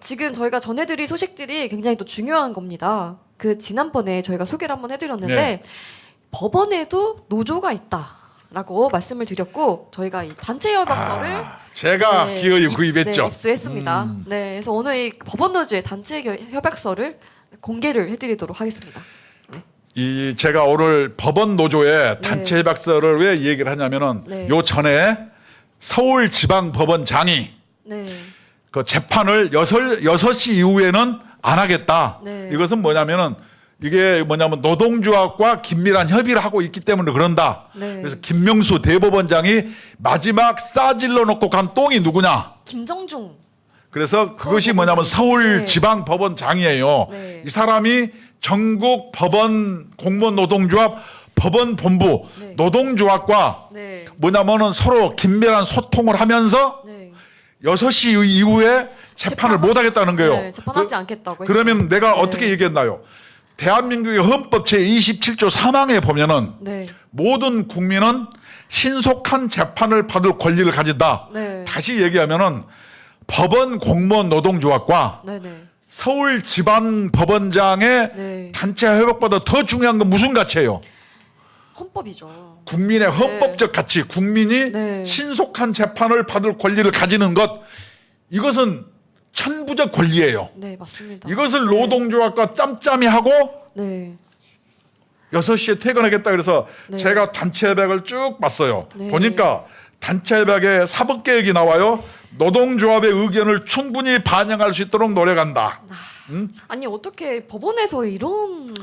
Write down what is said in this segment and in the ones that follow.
지금 저희가 전해드릴 소식들이 굉장히 또 중요한 겁니다. 그 지난번에 저희가 소개를 한번 해드렸는데 네. 법원에도 노조가 있다라고 말씀을 드렸고 저희가 이 단체 협약서를 제가 기어이 구입했죠. 네, 입수했습니다. 네, 그래서 오늘 이 법원 노조의 단체 협약서를 공개를 해드리도록 하겠습니다. 이 제가 오늘 법원 노조의 단체 협약서를 왜 얘기를 하냐면은 네. 요 전에 서울지방법원장이 네, 그 재판을 6시 이후에는 안 하겠다. 네. 이것은 뭐냐면은 이게 뭐냐면 노동조합과 긴밀한 협의를 하고 있기 때문에 그런다. 네. 그래서 김명수 대법원장이 마지막 싸질러 놓고 간 똥이 누구냐? 김정중. 그래서 그것이 뭐냐면 서울지방법원장이에요. 네. 이 사람이 전국 법원 공무원 노동조합 법원본부 네. 노동조합과 네, 뭐냐면은 서로 긴밀한 소통을 하면서 네. 6시 이후에 재판을 못 하겠다는 거예요. 네, 재판하지 않겠다고. 그러면 내가 네. 어떻게 얘기했나요? 대한민국의 헌법 제27조 3항에 보면은 네, 모든 국민은 신속한 재판을 받을 권리를 가진다. 네. 다시 얘기하면은 법원 공무원 노동조합과 네, 네, 서울지방법원장의 네. 단체 협약보다 더 중요한 건 무슨 가치예요? 헌법이죠. 국민의 헌법적 가치, 국민이 네. 신속한 재판을 받을 권리를 가지는 것, 이것은 천부적 권리예요. 네, 맞습니다. 이것을 노동조합과 짬짬이 하고 네, 6시에 퇴근하겠다 그래서 네. 제가 단체 협약을 쭉 봤어요. 네. 보니까 단체 협약에 사법 계획이 나와요. 노동조합의 의견을 충분히 반영할 수 있도록 노력한다. 아니 어떻게 법원에서 이런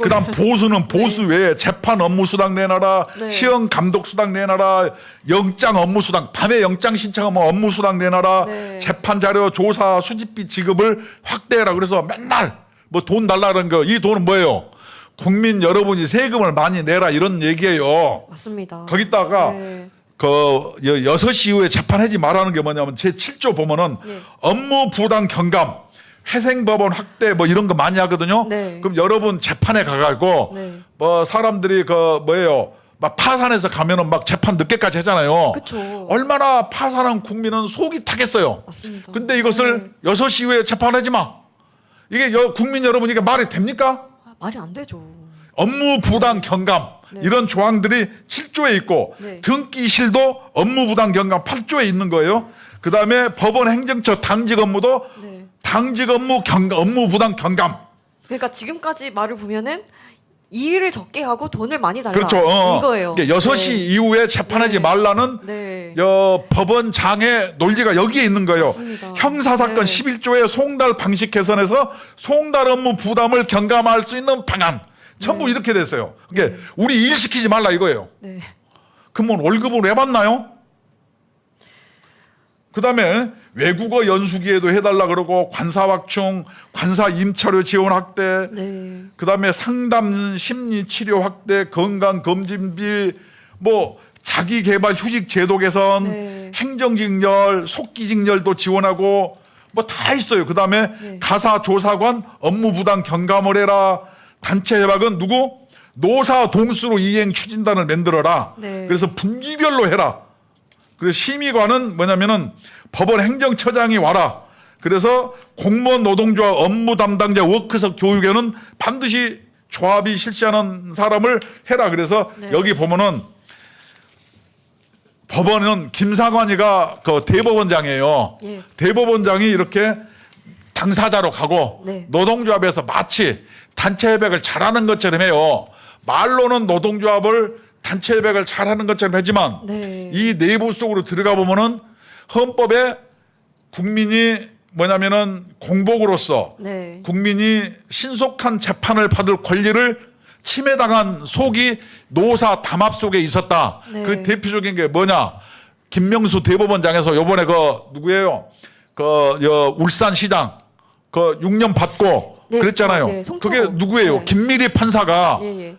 그다음 보수는 보수 외에 재판 업무 수당 내놔라, 네. 시험 감독 수당 내놔라, 영장 업무 수당, 밤에 영장 신청하면 업무 수당 내놔라, 네. 재판 자료 조사 수집비 지급을 확대해라. 그래서 맨날 뭐 돈 달라는 거, 이 돈은 뭐예요? 국민 여러분이 세금을 많이 내라 이런 얘기예요. 맞습니다. 거기다가 네. 그 6시 이후에 재판하지 말라는 게 뭐냐면 제 7조 보면은 네. 업무 부당 경감, 회생법원 확대 뭐 이런 거 많이 하거든요. 네. 그럼 여러분 재판에 가가지고 네. 뭐 사람들이 그 뭐예요, 막 파산해서 가면은 막 재판 늦게까지 하잖아요. 그쵸. 얼마나 파산한 국민은 속이 타겠어요. 맞습니다. 근데 이것을 6시 이후에 재판하지 마. 이게 국민 여러분 이게 말이 됩니까? 말이 안 되죠. 업무 부당 경감 네. 이런 조항들이 7조에 있고 네. 등기실도 업무 부당 경감 8조에 있는 거예요. 그다음에 법원 행정처 당직 업무도 네. 당직 업무 업무 부당 경감. 그러니까 지금까지 말을 보면은 일을 적게 하고 돈을 많이 달라. 그렇죠. 이거예요. 6시 이후에 재판하지 네. 말라는 네. 법원장의 논리가 여기에 있는 거예요. 맞습니다. 형사사건 네. 11조의 송달 방식 개선에서 송달 업무 부담을 경감할 수 있는 방안. 전부 네. 이렇게 됐어요. 그게 우리 일 시키지 말라 이거예요. 네. 그러면 월급을 왜 받나요? 그 다음에 외국어 연수기에도 해달라 그러고 관사 확충, 관사 임차료 지원 확대, 네. 그 다음에 상담 심리 치료 확대, 건강 검진비, 뭐 자기 개발 휴직 제도 개선, 네. 행정직렬, 속기직렬도 지원하고 뭐 다 있어요. 그 다음에 네. 가사 조사관 업무 부당 경감을 해라. 단체 협약은 누구? 노사 동수로 이행 추진단을 만들어라. 네. 그래서 분기별로 해라. 그래서 심의관은 뭐냐면은 법원 행정처장이 와라. 그래서 공무원 노동조합 업무 담당자 워크숍 교육에는 반드시 조합이 실시하는 사람을 해라. 그래서 네. 여기 보면은 법원은 김상환이가 그 대법원장이에요. 예. 대법원장이 이렇게 당사자로 가고 네. 노동조합에서 마치 단체 협약을 잘하는 것처럼 해요. 말로는 노동조합을 단체 협약을 잘하는 것처럼 하지만 네. 이 내부 속으로 들어가 보면은 헌법에 국민이 뭐냐면은 공복으로서 네. 국민이 신속한 재판을 받을 권리를 침해당한 속이 노사 담합 속에 있었다. 네. 그 대표적인 게 뭐냐? 김명수 대법원장에서 요번에 그 누구예요? 울산시장 6년 받고 네, 그랬잖아요. 네, 송철호. 그게 누구예요? 네. 김미리 판사가 예, 예.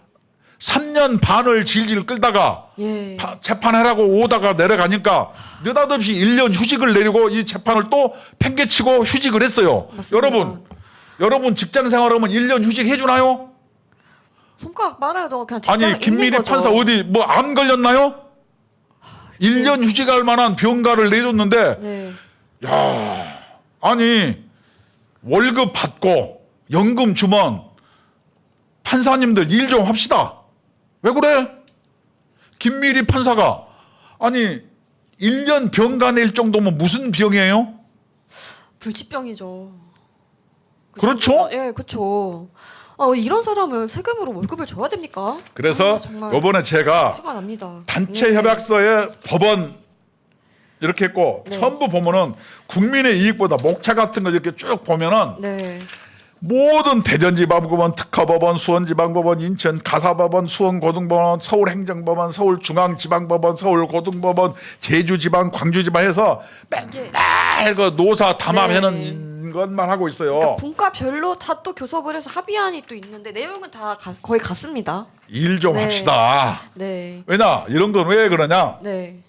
3년 반을 질질 끌다가 예. 재판하라고 오다가 내려가니까 느닷없이 1년 휴직을 내리고 이 재판을 또 팽개치고 휴직을 했어요. 맞습니다. 여러분 직장 생활하면 1년 휴직 해주나요? 손가락 빨아도 그냥 직장 아니 김미리 있는 거죠. 판사 어디 뭐 암 걸렸나요? 1년 휴직할 만한 병가를 내줬는데 네. 아니 월급 받고 연금 주면 판사님들 일 좀 합시다. 왜 그래? 김미리 판사가 아니 1년 병가 낼 정도면 무슨 병이에요? 불치병이죠. 그렇죠? 예, 그렇죠. 이런 사람은 세금으로 월급을 줘야 됩니까? 그래서 정말 요번에 제가 화가 납니다. 단체 네. 협약서에 법원 이렇게 했고 네. 전부 보면은 국민의 이익보다 목차 같은 거 이렇게 쭉 보면은 네. 모든 대전지방법원, 특허법원, 수원지방법원, 인천 가사법원, 수원고등법원, 서울행정법원, 서울중앙지방법원, 서울고등법원, 제주지방, 광주지방 해서 맨날 그 노사 담합하는 것만 하고 있어요. 그러니까 분과별로 다 또 교섭을 해서 합의안이 또 있는데 내용은 다 거의 같습니다. 일 좀 네. 합시다. 네. 왜냐 이런 건 왜 그러냐? 네.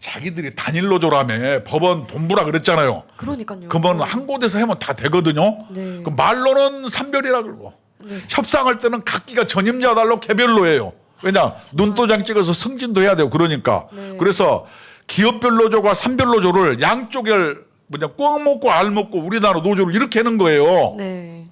자기들이 단일 노조라며 법원 본부라 그랬잖아요. 그러니까요. 그러면 한 곳에서 하면 다 되거든요. 네. 그 말로는 산별이라 그러고 네. 협상할 때는 각기가 전임자달로 개별로 해요. 왜냐 눈도장 찍어서 승진도 해야 되고 그러니까. 네. 그래서 기업별 노조가 산별 노조를 양쪽을 꽁 먹고 알 먹고 우리나라 노조를 이렇게 하는 거예요. 네.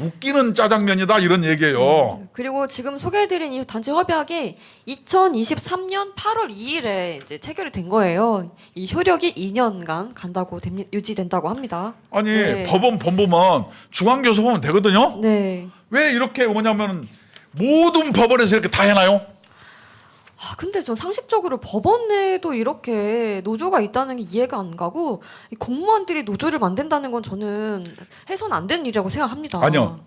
웃기는 짜장면이다 이런 얘기예요. 그리고 지금 소개해드린 이 단체 협약이 2023년 8월 2일에 이제 체결이 된 거예요. 이 효력이 2년간 간다고 유지된다고 합니다. 아니 네. 법원 본부면 중앙교섭하면 되거든요. 네. 왜 이렇게 뭐냐면 모든 법원에서 이렇게 다 해놔요? 근데 전 상식적으로 법원에도 이렇게 노조가 있다는 게 이해가 안 가고 이 공무원들이 노조를 만든다는 건 저는 해서는 안 되는 일이라고 생각합니다. 아니요.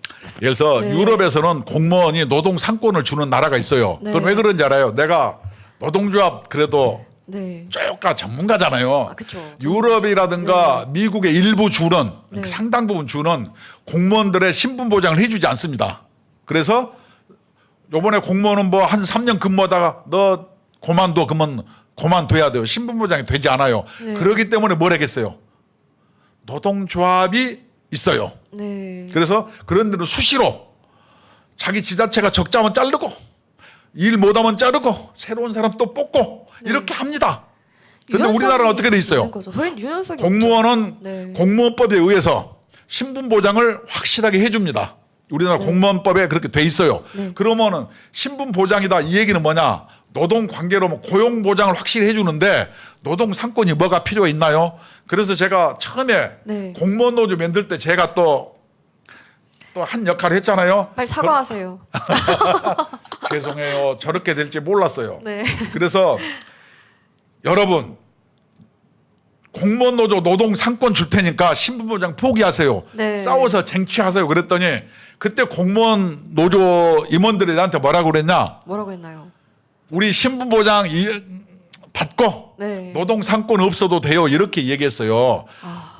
예를 들어서 네. 유럽에서는 공무원이 노동 상권을 주는 나라가 있어요. 네. 그건 왜 그런지 알아요? 내가 노동조합 그래도 네. 쪼까 전문가잖아요. 그렇죠. 유럽이라든가 미국의 일부 주는 네. 상당 부분 주는 공무원들의 신분 보장을 해주지 않습니다. 그래서 요번에 공무원은 뭐 한 3년 근무하다가 너 그만둬 그러면 그만둬야 돼요. 신분 보장이 되지 않아요. 네. 그렇기 때문에 뭘 하겠어요? 노동조합이 있어요. 네. 그래서 그런 데는 수시로 자기 지자체가 적자면 자르고 일 못하면 자르고 새로운 사람 또 뽑고 이렇게 합니다. 그런데 유연성이 우리나라는 어떻게 돼 있어요? 있는 거죠. 저희는 유연성이 공무원은 없죠. 네. 공무원법에 의해서 신분 보장을 확실하게 해줍니다. 우리나라 공무원법에 그렇게 돼 있어요. 네. 그러면은 신분 보장이다 이 얘기는 뭐냐? 노동 관계로 뭐 고용 보장을 확실히 해주는데 노동 상권이 뭐가 필요가 있나요? 그래서 제가 처음에 네. 공무원 노조 만들 때 제가 또 한 역할을 했잖아요. 빨리 사과하세요. 죄송해요. 저렇게 될지 몰랐어요. 네. 그래서 여러분 공무원 노조 노동 상권 줄 테니까 신분 보장 포기하세요. 네. 싸워서 쟁취하세요. 그랬더니 그때 공무원 노조 임원들이 나한테 뭐라고 그랬냐? 뭐라고 했나요? 우리 신분 보장 받고 네. 노동 상권 없어도 돼요. 이렇게 얘기했어요.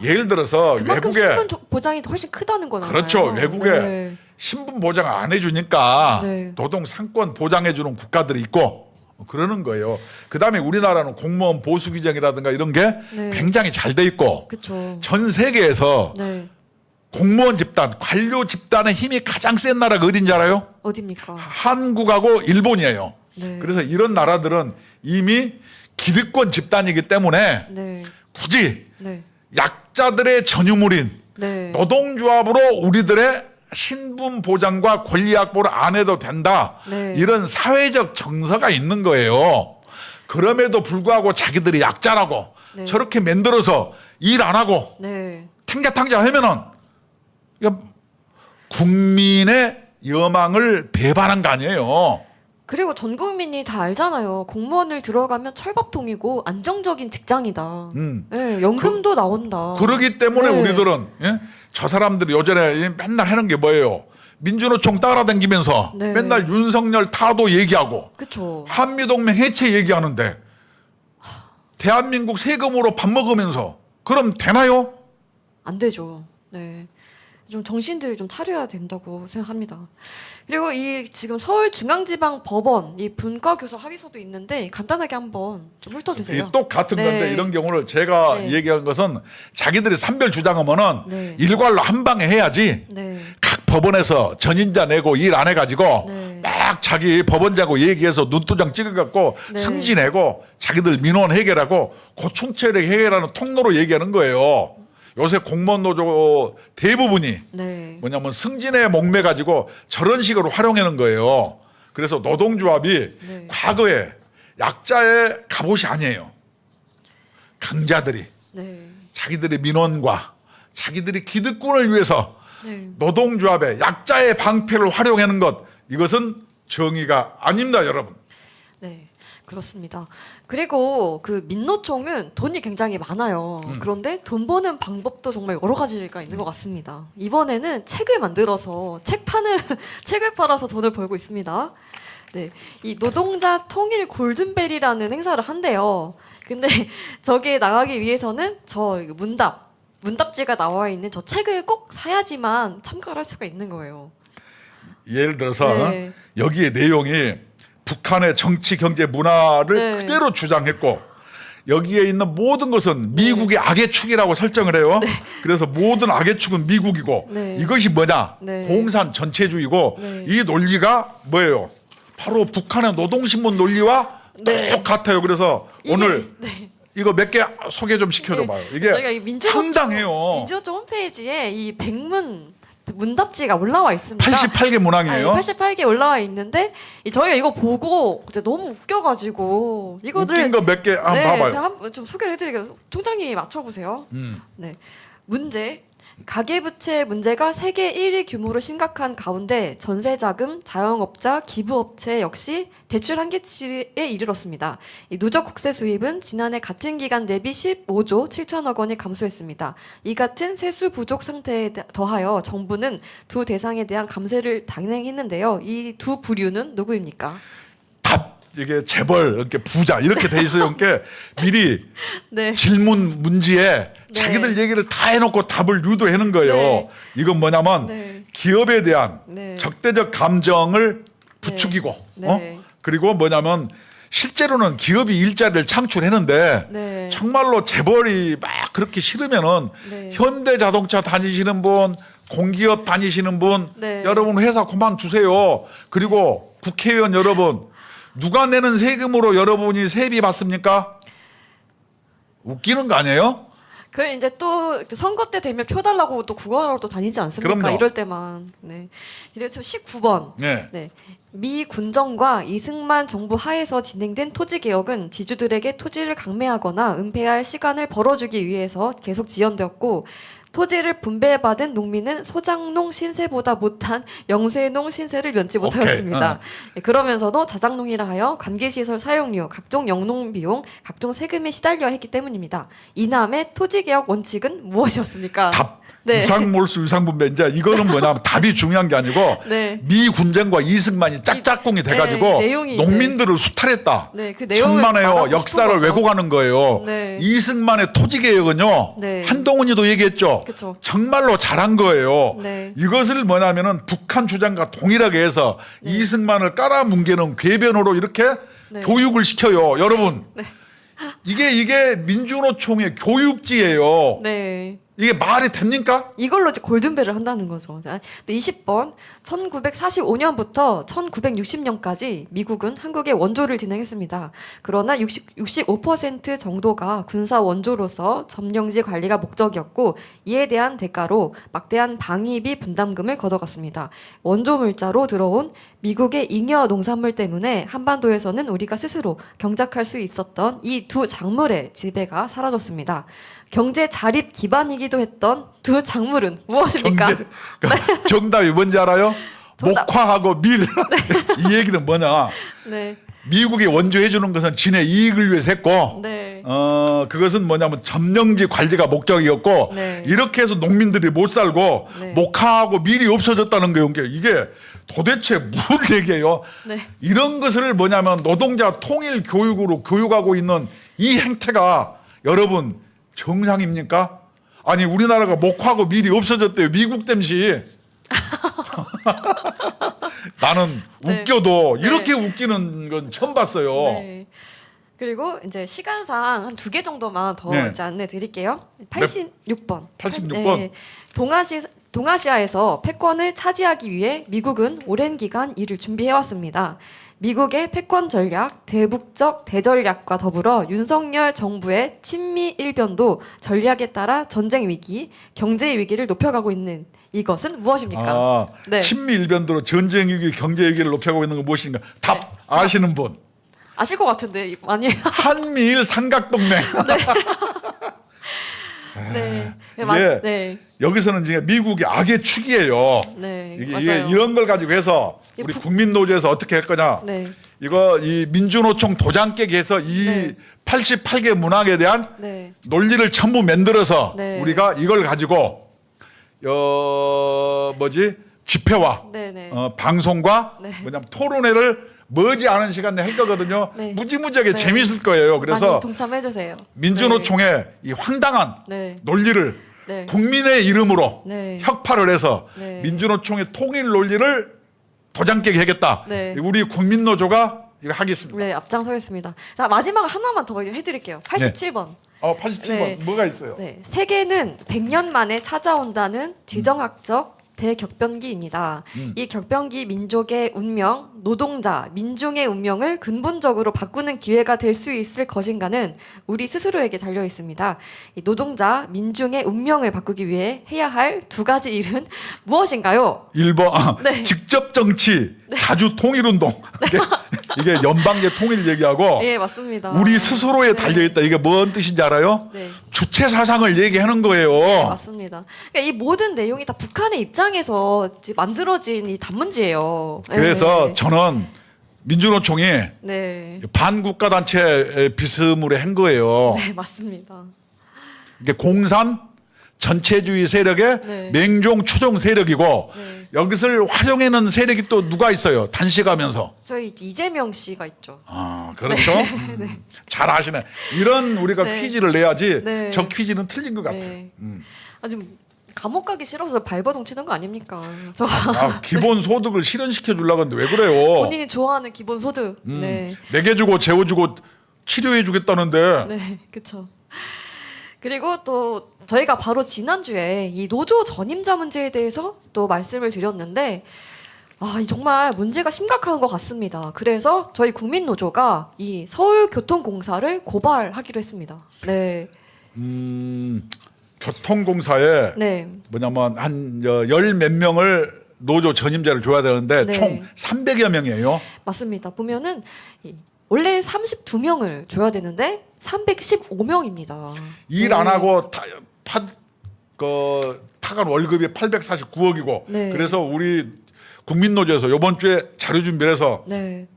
예를 들어서 그만큼 외국에 신분 보장이 훨씬 크다는 거잖아요. 그렇죠. 외국에 네. 신분 보장 안 해주니까 네. 노동 상권 보장해주는 국가들이 있고 그러는 거예요. 그다음에 우리나라는 공무원 보수 규정이라든가 이런 게 네. 굉장히 잘 돼 있고 그렇죠. 전 세계에서 네. 공무원 집단, 관료 집단의 힘이 가장 센 나라가 어딘지 알아요? 어딥니까? 한국하고 일본이에요. 네. 그래서 이런 나라들은 이미 기득권 집단이기 때문에 네. 굳이 네. 약자들의 전유물인 네. 노동조합으로 우리들의 신분 보장과 권리 확보를 안 해도 된다. 네. 이런 사회적 정서가 있는 거예요. 그럼에도 불구하고 자기들이 약자라고 네. 저렇게 만들어서 일 안 하고 네. 탱자탱자 하면은 이거 국민의 여망을 배반한 거 아니에요. 그리고 전 국민이 다 알잖아요. 공무원을 들어가면 철밥통이고 안정적인 직장이다. 네, 연금도 나온다. 그러기 때문에 네. 우리들은 예? 저 사람들이 요전에 맨날 하는 게 뭐예요? 민주노총 따라다니면서 네. 맨날 윤석열 타도 얘기하고 그렇죠. 한미동맹 해체 얘기하는데 대한민국 세금으로 밥 먹으면서 그럼 되나요? 안 되죠. 네. 좀 정신들을 좀 차려야 된다고 생각합니다. 그리고 이 지금 서울중앙지방법원 이 분과교섭 합의서도 있는데 간단하게 한번 좀 훑어주세요. 이게 똑같은 네. 건데 이런 경우를 제가 네. 얘기한 것은 자기들이 산별 주장하면은 네. 일괄로 한 방에 해야지 네. 각 법원에서 전인자 내고 일 안 해가지고 네. 막 막 자기 법원장하고 얘기해서 눈도장 찍어갖고 네. 승진하고 자기들 민원 해결하고 고충체력 해결하는 통로로 얘기하는 거예요. 요새 공무원 노조 대부분이 네. 뭐냐면 승진에 목매 가지고 저런 식으로 활용하는 거예요. 그래서 노동조합이 네. 과거에 약자의 갑옷이 아니에요. 강자들이 네. 자기들의 민원과 자기들이 기득권을 위해서 네. 노동조합의 약자의 방패를 활용하는 것, 이것은 정의가 아닙니다, 여러분. 네, 그렇습니다. 그리고 그 민노총은 돈이 굉장히 많아요. 그런데 돈 버는 방법도 정말 여러 가지가 있는 것 같습니다. 이번에는 책을 만들어서 책 파는 책을 팔아서 돈을 벌고 있습니다. 네, 이 노동자 통일 골든벨이라는 행사를 한대요. 근데 저기에 나가기 위해서는 저 문답지가 나와 있는 저 책을 꼭 사야지만 참가를 할 수가 있는 거예요. 예를 들어서 네. 여기에 내용이 북한의 정치, 경제, 문화를 네. 그대로 주장했고 여기에 있는 모든 것은 미국의 악의 축이라고 설정을 해요. 그래서 모든 악의 축은 미국이고 네. 이것이 뭐냐? 네. 공산 전체주의고 네. 이 논리가 뭐예요? 바로 북한의 노동신문 논리와 네. 똑같아요. 그래서 오늘 네. 이거 몇 개 소개 좀 시켜줘봐요. 이게 저희가 이 상당해요. 민주노총 홈페이지에 이 백문 문답지가 올라와 있습니다. 88개 문항이에요. 88개 올라와 있는데 저희가 이거 보고 이제 너무 웃겨가지고 이거를 웃긴 거 몇 개 한번 네, 봐봐요. 제가 한번 좀 소개를 해드릴게요. 총장님이 맞춰보세요. 네, 문제. 가계부채 문제가 세계 1위 규모로 심각한 가운데 전세자금, 자영업자, 기부업체 역시 대출 한계치에 이르렀습니다. 이 누적 국세 수입은 지난해 같은 기간 대비 15조 7천억 원이 감소했습니다. 이 같은 세수 부족 상태에 더하여 정부는 두 대상에 대한 감세를 단행했는데요. 이 두 부류는 누구입니까? 답 이게 재벌 이렇게 부자 이렇게 돼 있어요. 그러니까 미리 네. 질문 문지에 네. 자기들 얘기를 다 해놓고 답을 유도하는 거예요. 네. 이건 뭐냐면 네. 기업에 대한 네. 적대적 감정을 부추기고 네. 그리고 뭐냐면 실제로는 기업이 일자리를 창출했는데 네. 정말로 재벌이 막 그렇게 싫으면은 네. 현대자동차 다니시는 분, 공기업 다니시는 분, 네. 여러분 회사 그만두세요. 그리고 국회의원 여러분, 누가 내는 세금으로 여러분이 세비 받습니까? 웃기는 거 아니에요? 그 이제 또 선거 때 되면 표 달라고 또 구걸하러 또 다니지 않습니까? 그럼요. 이럴 때만. 네. 그래서 19번. 네. 네. 미 군정과 이승만 정부 하에서 진행된 토지 개혁은 지주들에게 토지를 강매하거나 은폐할 시간을 벌어주기 위해서 계속 지연되었고 토지를 분배받은 농민은 소작농 신세보다 못한 영세농 신세를 면치 못하였습니다. 네, 그러면서도 자작농이라 하여 관계시설 사용료, 각종 영농 비용, 각종 세금에 시달려야 했기 때문입니다. 이남의 토지개혁 원칙은 무엇이었습니까? 답. 네. 유상몰수 유상분배. 이제 이거는 뭐냐면 답이 중요한 게 아니고 네. 미 군정과 이승만이 짝짝꿍이 돼가지고 네, 내용이 농민들을 수탈했다. 네, 그 내용을 천만에요. 말하고 역사를 싶은 거죠. 왜곡하는 거예요. 네. 이승만의 토지개혁은요. 네. 한동훈이도 얘기했죠. 그쵸. 정말로 잘한 거예요. 네. 이것을 뭐냐면은 북한 주장과 동일하게 해서 이승만을 깔아뭉개는 궤변으로 이렇게 네. 교육을 시켜요. 여러분. 이게 민주노총의 교육지예요. 네. 이게 말이 됩니까? 이걸로 이제 골든벨을 한다는 거죠. 자, 또 20번 1945년부터 1960년까지 미국은 한국에 원조를 진행했습니다. 그러나 65% 정도가 군사 원조로서 점령지 관리가 목적이었고 이에 대한 대가로 막대한 방위비 분담금을 걷어갔습니다. 원조 물자로 들어온 미국의 잉여 농산물 때문에 한반도에서는 우리가 스스로 경작할 수 있었던 이 두 작물의 지배가 사라졌습니다. 경제 자립 기반이기도 했던 두 작물은 무엇입니까? 정답이 뭔지 알아요? 정답. 목화하고 밀. 이 얘기는 뭐냐? 네, 미국이 원조해 주는 것은 진의 이익을 위해서 했고 네, 그것은 뭐냐면 점령지 관리가 목적이었고 네. 이렇게 해서 농민들이 못 살고 네. 목화하고 밀이 없어졌다는 거예요. 이게 도대체 무슨 얘기예요? 네. 이런 것을 뭐냐면 노동자 통일 교육으로 교육하고 있는 이 행태가 여러분 정상입니까? 아니 우리나라가 목화하고 밀이 없어졌대요. 미국 땜시. 나는 네. 웃겨도 네. 이렇게 웃기는 건 처음 봤어요. 네. 그리고 이제 시간상 한 2개 정도만 더 네. 이제 안내 드릴게요. 86번. 86번. 동아시 동아시아에서 패권을 차지하기 위해 미국은 오랜 기간 이를 준비해왔습니다. 미국의 패권 전략, 대북적 대전략과 더불어 윤석열 정부의 친미 일변도 전략에 따라 전쟁 위기, 경제 위기를 높여가고 있는 이것은 무엇입니까? 아, 네. 친미 일변도로 전쟁 위기, 경제 위기를 높여가고 있는 건 무엇인가? 답 네. 아시는 분. 아실 것 같은데 이거 많이. 한미일 삼각동맹. 네. 이게 네. 여기서는 이제 미국이 악의 축이에요. 네. 이게 맞아요. 이런 걸 가지고 해서 이게 우리 국민노조에서 어떻게 할 거냐? 네. 이거 이 민주노총 도장 깨기 해서 이 네. 88개 문항에 대한 네. 논리를 전부 만들어서 네. 우리가 이걸 가지고 집회와 네네. 방송과 네. 뭐냐면 토론회를 머지않은 시간 내에 할 거거든요. 네. 무지무지하게 네. 재밌을 거예요. 그래서 많이 동참해 주세요. 민주노총의 이 황당한 네. 논리를 네. 국민의 이름으로 네. 혁파를 해서 네. 민주노총의 통일 논리를 도장 깨게 하겠다. 네. 우리 국민노조가 이거 하겠습니다. 네, 앞장서겠습니다. 자, 마지막 하나만 더 해드릴게요. 87번. 87번 네. 뭐가 있어요? 네, 세계는 100년 만에 찾아온다는 지정학적 대격변기입니다. 이 격변기 민족의 운명, 노동자, 민중의 운명을 근본적으로 바꾸는 기회가 될 수 있을 것인가는 우리 스스로에게 달려 있습니다. 이 노동자, 민중의 운명을 바꾸기 위해 해야 할 두 가지 일은 무엇인가요? 1번 네. 직접 정치, 자주 통일운동. 이게 연방제 통일 얘기하고 예, 맞습니다. 우리 스스로에 달려 있다. 이게 뭔 뜻인지 알아요? 네. 주체 사상을 얘기하는 거예요. 맞습니다. 그러니까 이 모든 내용이 다 북한의 입장에서 만들어진 이 단문지예요. 그래서 네. 저는 민주노총이 네. 반국가 단체 비스무리 한 거예요. 네, 맞습니다. 이게 공산 전체주의 세력의 네. 맹종 추종 세력이고 네. 여기서 활용해는 세력이 또 누가 있어요? 단식하면서. 저희 이재명 씨가 있죠. 아, 그렇죠. 잘 아시네. 이런 우리가 네. 퀴즈를 내야지 네. 저 퀴즈는 틀린 것 같아요. 네. 아, 좀 감옥 가기 싫어서 발버둥 치는 거 아닙니까? 저 기본 소득을 실현시켜 주려고 하는데 왜 그래요? 본인이 좋아하는 기본 소득. 네. 먹여주고 재워주고 치료해 주겠다는데 네, 그렇죠. 그리고 또 저희가 바로 지난주에 이 노조 전임자 문제에 대해서 또 말씀을 드렸는데 이 정말 문제가 심각한 것 같습니다. 그래서 저희 국민노조가 이 서울교통공사를 고발하기로 했습니다. 네. 교통공사에 네. 뭐냐면 한 열 몇 명을 노조 전임자를 줘야 되는데 네. 총 300여 명이에요. 맞습니다. 보면은 원래 32명을 줘야 되는데 315명입니다. 일 안 하고 타간 월급이 849억이고 네. 그래서 우리 국민노조에서 이번 주에 자료 준비를 해서 네.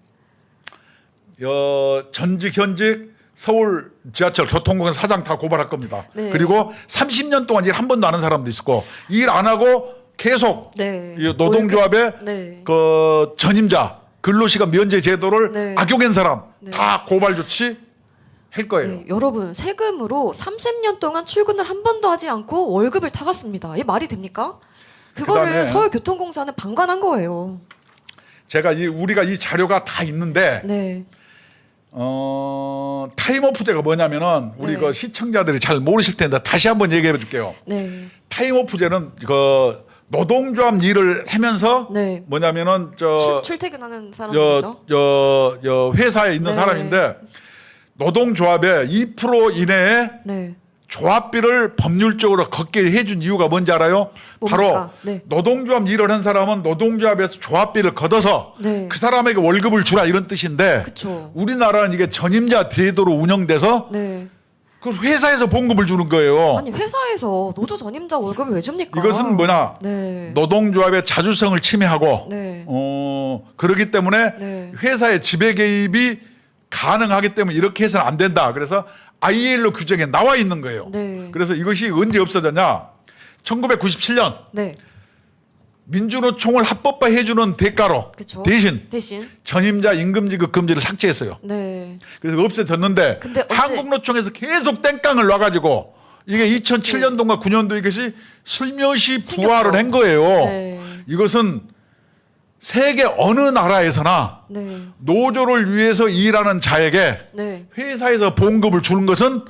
전직 현직 서울 지하철 교통공사 사장 다 고발할 겁니다. 네. 그리고 30년 동안 일 한 번도 안 한 사람도 있고 일 안 하고 계속 네. 이 노동조합의 네. 그 전임자 근로시간 면제 제도를 네. 악용한 사람 네. 다 고발 조치 할 거예요. 네, 여러분 세금으로 30년 동안 출근을 한 번도 하지 않고 월급을 타갔습니다. 이게 말이 됩니까? 그거를 그다음에 서울교통공사는 방관한 거예요. 제가 우리가 이 자료가 다 있는데 네, 타임오프제가 뭐냐면은 우리 네. 그 시청자들이 잘 모르실 텐데 다시 한번 얘기해 줄게요. 네, 타임오프제는 그 노동조합 일을 하면서 네. 뭐냐면은 출퇴근하는 사람들이죠. 회사에 있는 네. 사람인데 노동조합의 2% 이내에 네, 조합비를 법률적으로 걷게 해준 이유가 뭔지 알아요? 뭡니까? 바로 네. 노동조합 일을 한 사람은 노동조합에서 조합비를 걷어서 네. 그 사람에게 월급을 주라 이런 뜻인데 그쵸. 우리나라는 이게 전임자 제도로 운영돼서 네. 그 회사에서 봉급을 주는 거예요. 아니 회사에서 노조 전임자 월급을 왜 줍니까? 이것은 뭐냐? 네, 노동조합의 자주성을 침해하고 네, 그렇기 때문에 네. 회사의 지배 개입이 가능하기 때문에 이렇게 해서는 안 된다. 그래서 ILO 규정에 나와 있는 거예요. 네. 그래서 이것이 언제 없어졌냐? 1997년 네, 민주노총을 합법화해주는 대가로 그쵸. 대신 대신 전임자 임금지급 금지를 삭제했어요. 네, 그래서 없어졌는데 근데 언제- 한국노총에서 계속 땡깡을 놔가지고 이게 2007년도인가 9년도 이것이 슬며시 부활을 한 거예요. 네. 이것은 세계 어느 나라에서나 네, 노조를 위해서 일하는 자에게 네, 회사에서 봉급을 주는 것은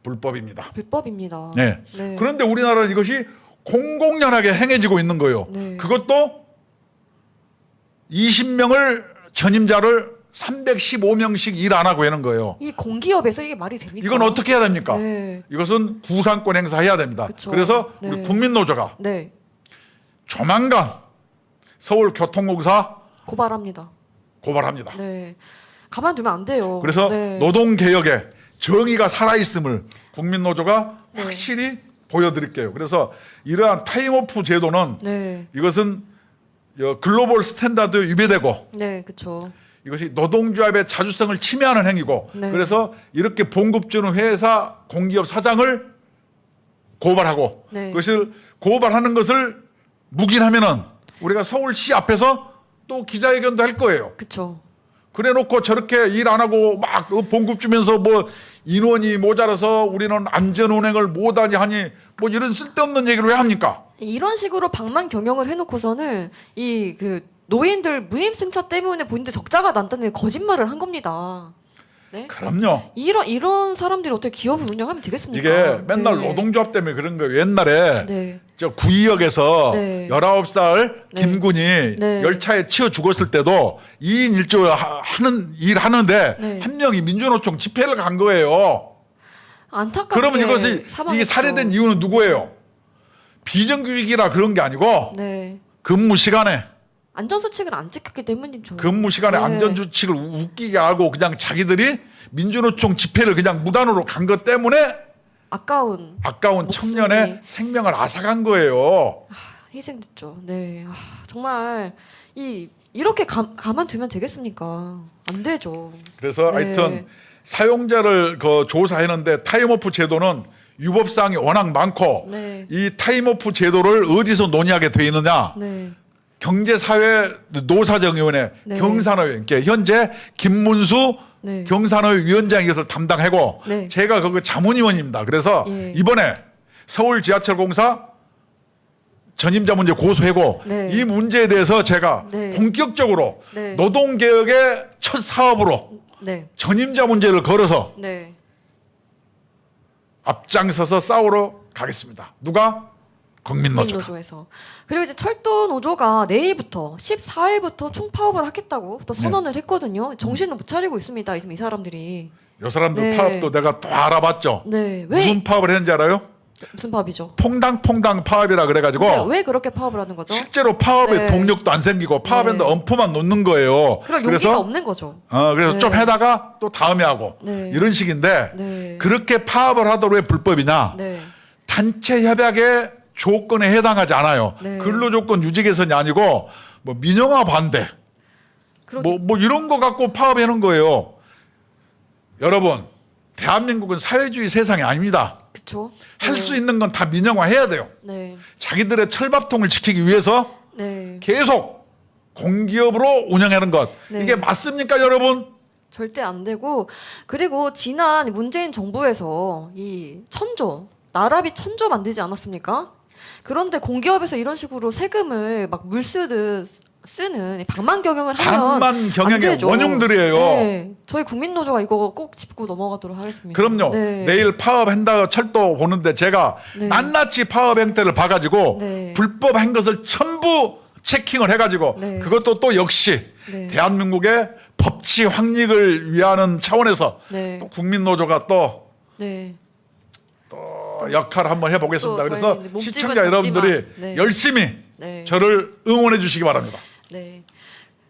불법입니다. 불법입니다. 네. 네. 그런데 우리나라는 이것이 공공연하게 행해지고 있는 거예요. 네. 그것도 20명을 전임자를 315명씩 일 안 하고 하는 거예요. 이 공기업에서 이게 말이 됩니까? 이건 어떻게 해야 됩니까? 네. 이것은 구상권 행사해야 됩니다. 그쵸. 그래서 네. 우리 국민노조가 네. 조만간 서울교통공사 고발합니다. 고발합니다. 네. 가만두면 안 돼요. 그래서 네. 노동개혁에 정의가 살아있음을 국민노조가 네. 확실히 보여드릴게요. 그래서 이러한 타임오프 제도는 네. 이것은 글로벌 스탠다드에 위배되고 네, 그렇죠. 이것이 노동조합의 자주성을 침해하는 행위고 네. 그래서 이렇게 봉급 주는 회사 공기업 사장을 고발하고 네. 그것을 고발하는 것을 묵인하면은 우리가 서울시 앞에서 또 기자회견도 할 거예요. 그렇죠. 그래 놓고 저렇게 일 안 하고 막 봉급 주면서 뭐 인원이 모자라서 우리는 안전 운행을 못하니 하니 뭐 이런 쓸데없는 얘기를 왜 합니까? 이런 식으로 방만 경영을 해놓고서는 이 그 노인들 무임승차 때문에 본인들 적자가 난다는 거짓말을 한 겁니다. 네? 그럼요. 이런 사람들이 어떻게 기업을 운영하면 되겠습니까? 이게 맨날 네. 노동조합 때문에 그런 거예요. 옛날에 네. 저 구의역에서 네. 19살 네. 김군이 네. 열차에 치여 죽었을 때도 2인 1조 하는 일 하는데 네. 한 명이 민주노총 집회를 간 거예요. 안타깝게 그러면 이것이 사망했죠. 이게 살해된 이유는 누구예요? 비정규직이라 그런 게 아니고 네. 근무 시간에 안전수칙을 안 지켰기 때문이죠. 근무 시간에 네. 안전주칙을 웃기게 하고 그냥 자기들이 민주노총 집회를 그냥 무단으로 간 것 때문에 아까운 아까운 목숨이. 청년의 생명을 앗아간 거예요. 희생됐죠. 네. 정말 이렇게 가만두면 되겠습니까? 안 되죠. 그래서 네. 하여튼 사용자를 조사했는데 타임오프 제도는 위법사항이 워낙 많고 네. 이 타임오프 제도를 어디서 논의하게 돼 있느냐? 네. 경제사회 노사정위원회 네. 경산회 현재 김문수 네. 경산회 위원장이 이것을 담당하고 네. 제가 거기 자문위원입니다. 그래서 예. 이번에 서울 지하철공사 전임자 문제 고소하고 네. 이 문제에 대해서 제가 네. 본격적으로 네. 노동개혁의 첫 사업으로 네. 전임자 문제를 걸어서 네. 앞장서서 싸우러 가겠습니다. 누가? 국민노조가. 국민노조에서. 그리고 이제 철도 노조가 내일부터 14일부터 총파업을 하겠다고 또 선언을 했거든요. 정신을 못 차리고 있습니다. 이 사람들이. 이 사람들 네. 파업도 내가 또 알아봤죠. 네. 왜 무슨 파업을 했는지 알아요? 무슨 파업이죠? 퐁당퐁당 파업이라 그래가지고 네, 왜 그렇게 파업을 하는 거죠? 실제로 파업에 네. 동력도 안 생기고 파업에는 네. 엄포만 놓는 거예요. 그럴 용기가 없는 거죠. 그래서 네. 좀 해다가 또 다음에 하고 네. 이런 식인데 네. 그렇게 파업을 하도록 왜 불법이냐? 네. 단체 협약의 조건에 해당하지 않아요. 네. 근로조건 유지 개선이 아니고 뭐 민영화 반대 뭐 이런 거 갖고 파업하는 거예요. 여러분, 대한민국은 사회주의 세상이 아닙니다. 그렇죠. 할 수 있는 건 다 민영화해야 돼요. 네. 자기들의 철밥통을 지키기 위해서 네. 계속 공기업으로 운영하는 것. 네. 이게 맞습니까, 여러분? 절대 안 되고 그리고 지난 문재인 정부에서 이 나라비 천조 만들지 않았습니까? 그런데 공기업에서 이런 식으로 세금을 막 물쓰듯 쓰는 방만 경영을 하면 방만 안 경영의 되죠. 원흉들이에요. 네. 저희 국민노조가 이거 꼭 짚고 넘어가도록 하겠습니다. 그럼요. 네. 내일 파업한다 철도 보는데 제가 네. 낱낱이 파업 행태를 봐가지고 네. 불법한 것을 전부 체킹을 해가지고 네. 그것도 또 역시 네. 대한민국의 법치 확립을 위하는 차원에서 네. 또 국민노조가 또 네. 역할을 한번 해보겠습니다. 또 그래서 저희는 몸집은 시청자 여러분들이 작지만, 네. 열심히 네. 저를 응원해 주시기 바랍니다. 네.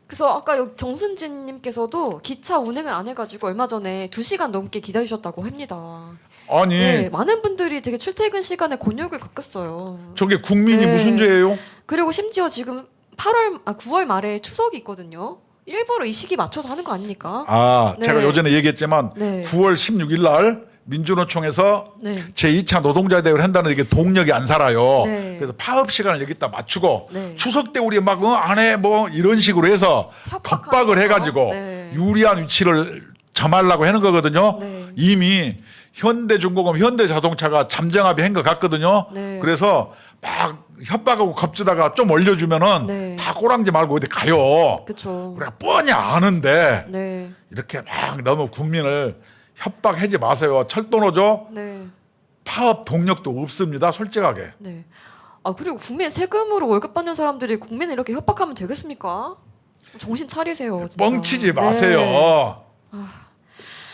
그래서 아까 여기 정순진님께서도 기차 운행을 안 해가지고 얼마 전에 2시간 넘게 기다리셨다고 합니다. 아니 네, 많은 분들이 되게 출퇴근 시간에 곤욕을 겪었어요. 저게 국민이 네. 무슨 죄예요? 그리고 심지어 지금 9월 말에 추석이 있거든요. 일부러 이 시기 맞춰서 하는 거 아닙니까? 네. 제가 요전에 얘기했지만 네. 9월 16일 날 민주노총에서 네. 제2차 노동자 대회를 한다는 이게 동력이 안 살아요. 네. 그래서 파업 시간을 여기다 맞추고 네. 추석 때 우리 막 안 해 뭐 이런 식으로 해서 협박하는 겁박을 거죠. 해가지고 네. 유리한 위치를 점하려고 하는 거거든요. 네. 이미 현대중공업, 현대자동차가 잠정합의 한 것 같거든요. 네. 그래서 막 협박하고 겁주다가 좀 올려주면은 네. 다 꼬랑지 말고 어디 가요. 그렇죠. 우리가 뻔히 아는데 네. 이렇게 막 너무 국민을 협박하지 마세요. 철도노조 네. 파업 동력도 없습니다. 솔직하게. 네. 그리고 국민 세금으로 월급 받는 사람들이 국민을 이렇게 협박하면 되겠습니까? 정신 차리세요. 진짜. 뻥치지 마세요. 네.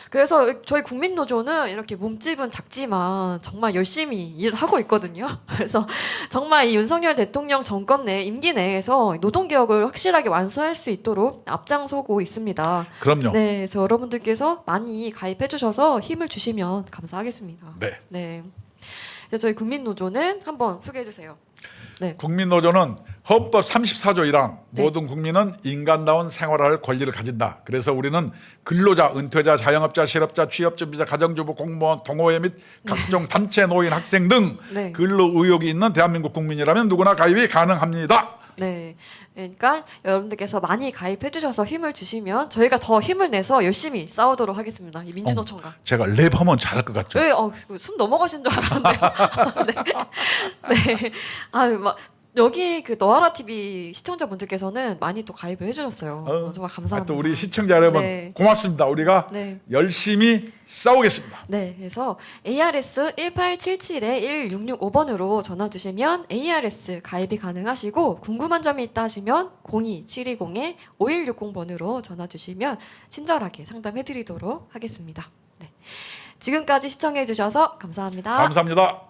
그래서 저희 국민노조는 이렇게 몸집은 작지만 정말 열심히 일을 하고 있거든요. 그래서 정말 이 윤석열 대통령 정권 내 임기 내에서 노동개혁을 확실하게 완수할 수 있도록 앞장서고 있습니다. 그럼요. 네, 그래서 여러분들께서 많이 가입해 주셔서 힘을 주시면 감사하겠습니다. 네. 네. 그래서 저희 국민노조는 한번 소개해 주세요. 네. 국민노조는 헌법 34조 1항 네. 모든 국민은 인간다운 생활할 권리를 가진다. 그래서 우리는 근로자, 은퇴자, 자영업자, 실업자, 취업준비자, 가정주부, 공무원, 동호회 및 각종 단체, 노인, 학생 등 네. 근로 의욕이 있는 대한민국 국민이라면 누구나 가입이 가능합니다. 네. 그러니까 여러분들께서 많이 가입해 주셔서 힘을 주시면 저희가 더 힘을 내서 열심히 싸우도록 하겠습니다. 이 민주노총과. 제가 랩하면 잘할 것 같죠? 네, 숨 넘어가신 줄 알았는데. 네. 네. 막 여기 그 너하라 TV 시청자분들께서는 많이 또 가입을 해주셨어요. 정말 감사합니다. 또 우리 시청자 여러분 네. 고맙습니다. 우리가 네. 열심히 싸우겠습니다. 네, 그래서 ARS 1877-1665번으로 전화 주시면 ARS 가입이 가능하시고 궁금한 점이 있다 하시면 02-720-5160번으로 전화 주시면 친절하게 상담해 드리도록 하겠습니다. 네. 지금까지 시청해 주셔서 감사합니다. 감사합니다.